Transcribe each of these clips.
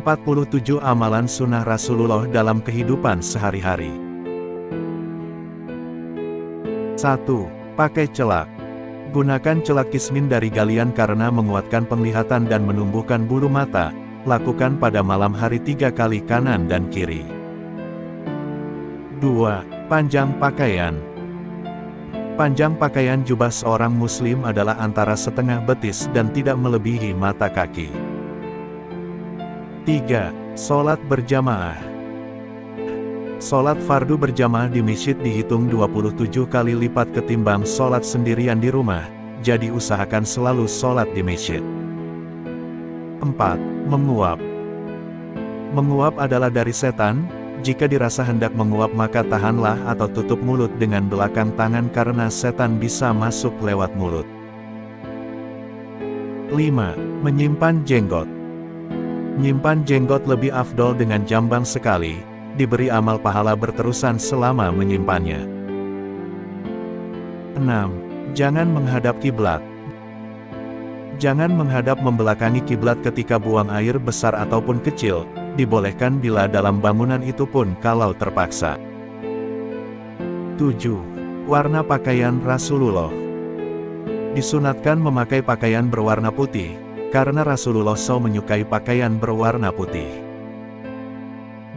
47 amalan sunnah Rasulullah dalam kehidupan sehari-hari. 1. Pakai celak. Gunakan celak kismin dari galian karena menguatkan penglihatan dan menumbuhkan bulu mata. Lakukan pada malam hari 3 kali kanan dan kiri. 2. Panjang pakaian. Panjang pakaian jubah seorang muslim adalah antara setengah betis dan tidak melebihi mata kaki. 3. Sholat berjamaah. Sholat fardu berjamaah di masjid dihitung 27 kali lipat ketimbang sholat sendirian di rumah, jadi usahakan selalu sholat di masjid. 4. Menguap. Menguap adalah dari setan. Jika dirasa hendak menguap maka tahanlah atau tutup mulut dengan belakang tangan karena setan bisa masuk lewat mulut. 5. Menyimpan jenggot. Menyimpan jenggot lebih afdol dengan jambang sekali, diberi amal pahala berterusan selama menyimpannya. 6. Jangan menghadap kiblat. Jangan menghadap membelakangi kiblat ketika buang air besar ataupun kecil, dibolehkan bila dalam bangunan itu pun kalau terpaksa. 7. Warna pakaian Rasulullah. Disunatkan memakai pakaian berwarna putih, karena Rasulullah SAW menyukai pakaian berwarna putih.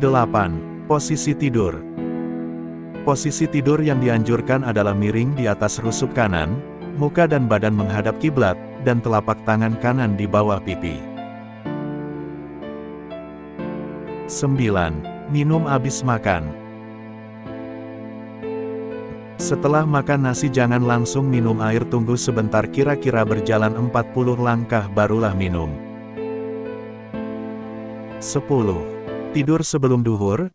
8. Posisi tidur. Posisi tidur yang dianjurkan adalah miring di atas rusuk kanan, muka dan badan menghadap kiblat, dan telapak tangan kanan di bawah pipi. 9. Minum habis makan. Setelah makan nasi jangan langsung minum air, tunggu sebentar kira-kira berjalan 40 langkah barulah minum. 10. Tidur sebelum duhur.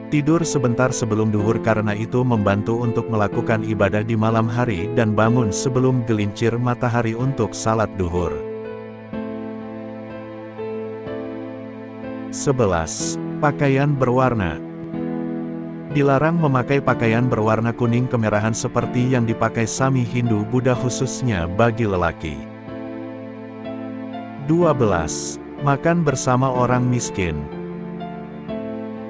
Tidur sebentar sebelum duhur karena itu membantu untuk melakukan ibadah di malam hari dan bangun sebelum gelincir matahari untuk salat duhur. 11. Pakaian berwarna. Dilarang memakai pakaian berwarna kuning kemerahan seperti yang dipakai Sami Hindu Buddha khususnya bagi lelaki. 12. Makan bersama orang miskin.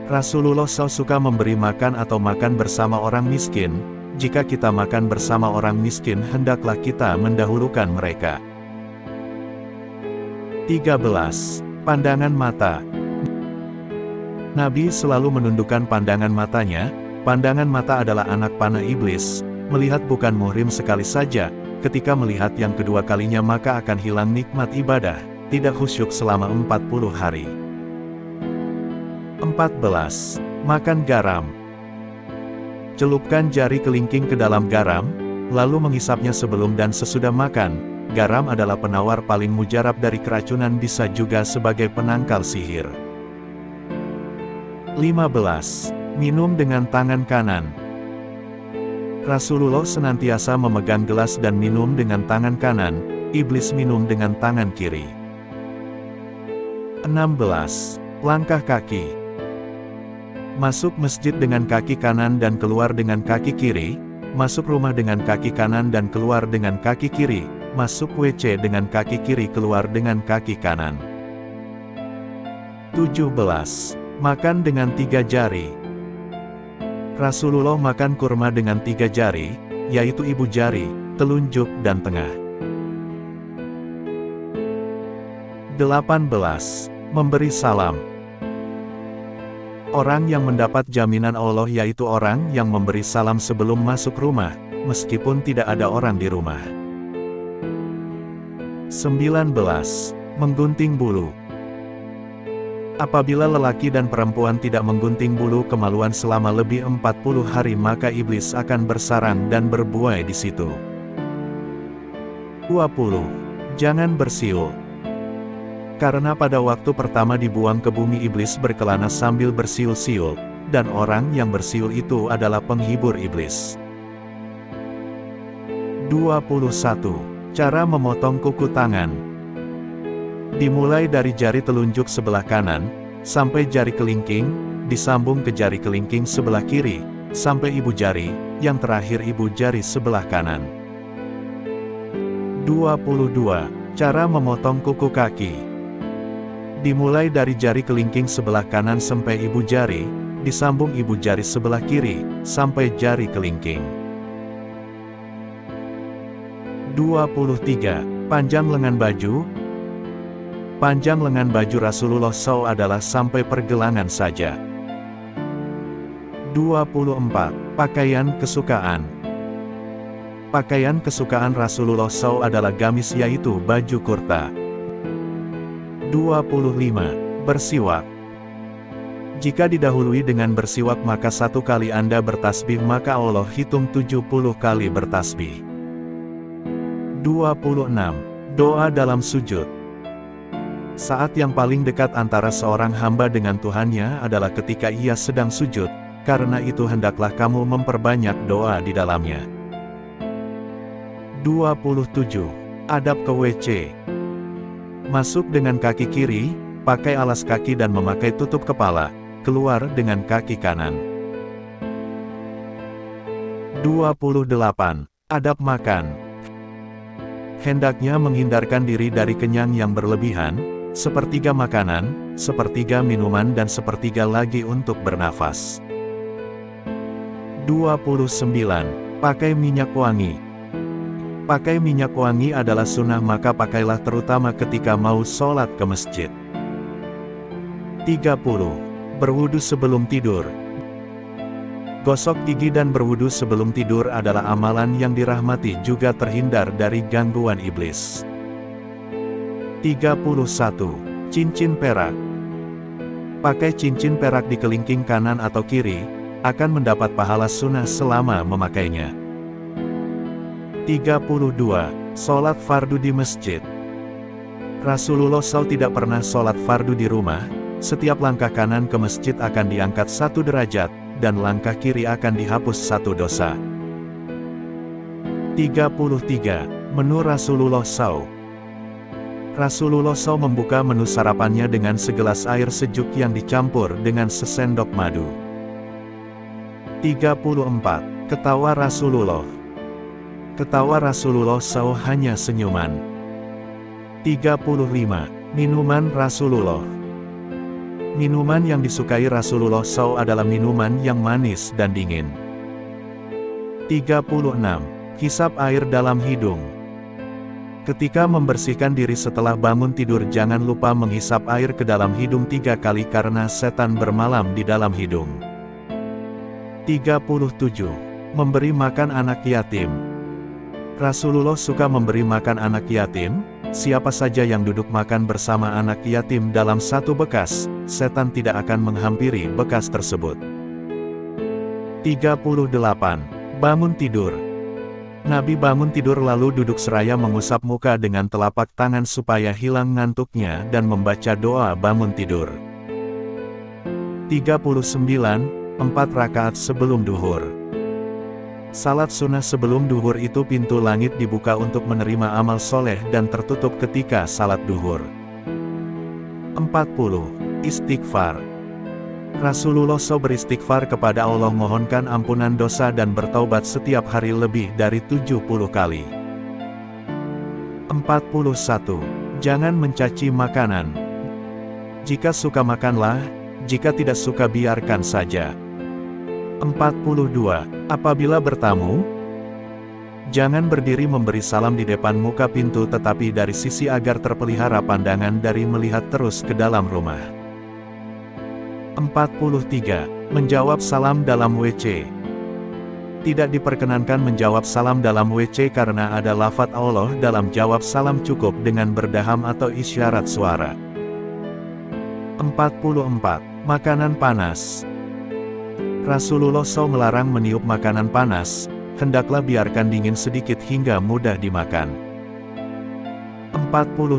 Rasulullah SAW suka memberi makan atau makan bersama orang miskin. Jika kita makan bersama orang miskin hendaklah kita mendahulukan mereka. 13. Pandangan mata. Nabi selalu menundukkan pandangan matanya. Pandangan mata adalah anak panah iblis. Melihat bukan muhrim sekali saja, ketika melihat yang kedua kalinya maka akan hilang nikmat ibadah, tidak khusyuk selama 40 hari. 14. Makan garam. Celupkan jari kelingking ke dalam garam, lalu menghisapnya sebelum dan sesudah makan. Garam adalah penawar paling mujarab dari keracunan, bisa juga sebagai penangkal sihir. 15. Minum dengan tangan kanan. Rasulullah senantiasa memegang gelas dan minum dengan tangan kanan, iblis minum dengan tangan kiri. 16. Langkah kaki. Masuk masjid dengan kaki kanan dan keluar dengan kaki kiri, masuk rumah dengan kaki kanan dan keluar dengan kaki kiri, masuk WC dengan kaki kiri keluar dengan kaki kanan. 17. Makan dengan 3 jari. Rasulullah makan kurma dengan 3 jari, yaitu ibu jari, telunjuk dan tengah. 18. Memberi salam. Orang yang mendapat jaminan Allah yaitu orang yang memberi salam sebelum masuk rumah, meskipun tidak ada orang di rumah. 19. Menggunting bulu. Apabila lelaki dan perempuan tidak menggunting bulu kemaluan selama lebih 40 hari maka iblis akan bersarang dan berbuai di situ. 20. Jangan bersiul. Karena pada waktu pertama dibuang ke bumi iblis berkelana sambil bersiul-siul, dan orang yang bersiul itu adalah penghibur iblis. 21. Cara memotong kuku tangan. Dimulai dari jari telunjuk sebelah kanan, sampai jari kelingking, disambung ke jari kelingking sebelah kiri, sampai ibu jari, yang terakhir ibu jari sebelah kanan. 22. Cara memotong kuku kaki. Dimulai dari jari kelingking sebelah kanan sampai ibu jari, disambung ibu jari sebelah kiri, sampai jari kelingking. 23. Panjang lengan baju. Panjang lengan baju Rasulullah SAW adalah sampai pergelangan saja. 24. Pakaian kesukaan. Pakaian kesukaan Rasulullah SAW adalah gamis, yaitu baju kurta. 25. Bersiwak. Jika didahului dengan bersiwak maka 1 kali Anda bertasbih maka Allah hitung 70 kali bertasbih. 26. Doa dalam sujud. Saat yang paling dekat antara seorang hamba dengan Tuhannya adalah ketika ia sedang sujud, karena itu hendaklah kamu memperbanyak doa di dalamnya. 27. Adab ke WC. Masuk dengan kaki kiri, pakai alas kaki dan memakai tutup kepala, keluar dengan kaki kanan. 28. Adab makan. Hendaknya menghindarkan diri dari kenyang yang berlebihan, sepertiga makanan, sepertiga minuman dan sepertiga lagi untuk bernafas. 29. Pakai minyak wangi. Pakai minyak wangi adalah sunnah maka pakailah terutama ketika mau sholat ke masjid. 30. Berwudu sebelum tidur. Gosok gigi dan berwudu sebelum tidur adalah amalan yang dirahmati juga terhindar dari gangguan iblis. 31. Cincin perak. Pakai cincin perak di kelingking kanan atau kiri, akan mendapat pahala sunnah selama memakainya. 32. Sholat fardu di masjid. Rasulullah SAW tidak pernah sholat fardu di rumah, setiap langkah kanan ke masjid akan diangkat 1 derajat, dan langkah kiri akan dihapus 1 dosa. 33. Menu Rasulullah SAW. Rasulullah SAW membuka menu sarapannya dengan segelas air sejuk yang dicampur dengan sesendok madu. 34. Ketawa Rasulullah. Ketawa Rasulullah SAW hanya senyuman. 35. Minuman Rasulullah. Minuman yang disukai Rasulullah SAW adalah minuman yang manis dan dingin. 36. Hisap air dalam hidung. Ketika membersihkan diri setelah bangun tidur jangan lupa menghisap air ke dalam hidung 3 kali karena setan bermalam di dalam hidung. 37. Memberi makan anak yatim. Rasulullah suka memberi makan anak yatim. Siapa saja yang duduk makan bersama anak yatim dalam satu bekas, setan tidak akan menghampiri bekas tersebut. 38. Bangun tidur. Nabi bangun tidur lalu duduk seraya mengusap muka dengan telapak tangan supaya hilang ngantuknya dan membaca doa bangun tidur. 39. 4 rakaat sebelum duhur. Salat sunnah sebelum duhur itu pintu langit dibuka untuk menerima amal soleh dan tertutup ketika salat duhur. 40. Istighfar. Rasulullah SAW beristighfar kepada Allah mohonkan ampunan dosa dan bertaubat setiap hari lebih dari 70 kali. 41. Jangan mencaci makanan. Jika suka makanlah, jika tidak suka biarkan saja. 42. Apabila bertamu, jangan berdiri memberi salam di depan muka pintu tetapi dari sisi agar terpelihara pandangan dari melihat terus ke dalam rumah. 43. Menjawab salam dalam WC. Tidak diperkenankan menjawab salam dalam WC karena ada lafaz Allah dalam jawab salam cukup dengan berdaham atau isyarat suara. 44. Makanan panas. Rasulullah SAW melarang meniup makanan panas, hendaklah biarkan dingin sedikit hingga mudah dimakan. 45.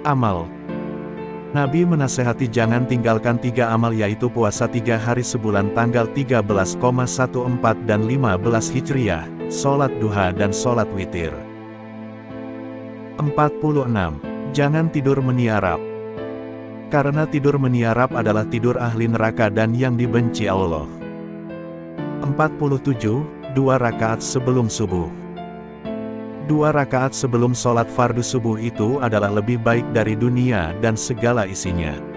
Amal. Nabi menasehati jangan tinggalkan 3 amal yaitu puasa 3 hari sebulan tanggal 13,14 dan 15 Hijriah, sholat duha dan sholat witir. 46. Jangan tidur meniarap. Karena tidur meniarap adalah tidur ahli neraka dan yang dibenci Allah. 47. 2 rakaat sebelum subuh. 2 rakaat sebelum sholat fardu subuh itu adalah lebih baik dari dunia dan segala isinya.